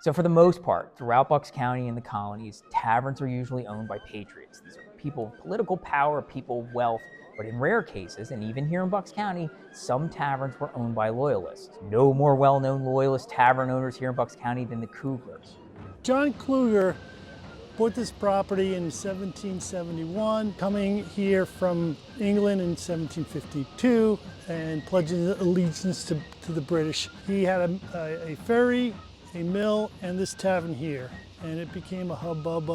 So for the most part, throughout Bucks County and the colonies, taverns are usually owned by patriots. These are people of political power, people of wealth, but in rare cases, and even here in Bucks County, some taverns were owned by Loyalists. No more well-known Loyalist tavern owners here in Bucks County than the Cooglers. John Coogler bought this property in 1771, coming here from England in 1752 and pledging allegiance to the British. He had a ferry, a mill, and this tavern here, and it became a hubbub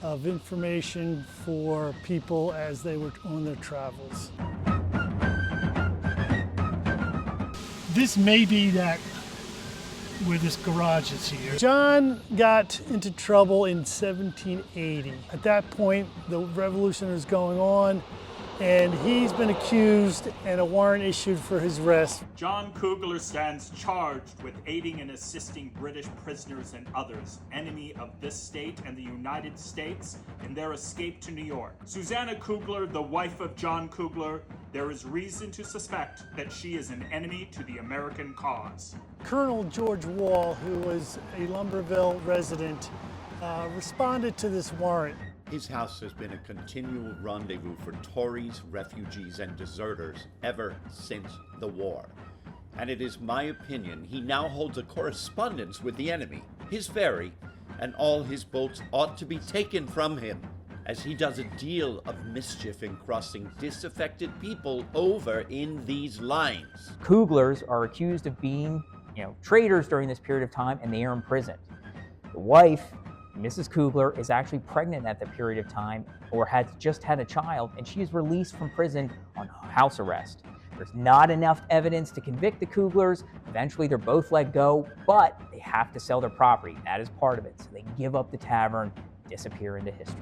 of information for people as they were on their travels. This may be that where this garage is here. John got into trouble in 1780. At that point, the revolution was going on, and he's been accused and a warrant issued for his arrest. John Coogler stands charged with aiding and assisting British prisoners and others, enemy of this state and the United States, in their escape to New York. Susannah Coogler, the wife of John Coogler, there is reason to suspect that she is an enemy to the American cause. Colonel George Wall, who was a Lumberville resident, responded to this warrant. His house has been a continual rendezvous for Tories, refugees, and deserters ever since the war. And it is my opinion he now holds a correspondence with the enemy. His ferry and all his boats ought to be taken from him, as he does a deal of mischief in crossing disaffected people over in these lines. Cooglers are accused of being, traitors during this period of time, and they are imprisoned. The wife, Mrs. Coogler, is actually pregnant at the period of time, or has just had a child, and she is released from prison on house arrest. There's not enough evidence to convict the Cooglers. Eventually, they're both let go, but they have to sell their property. That is part of it. So they give up the tavern, disappear into history.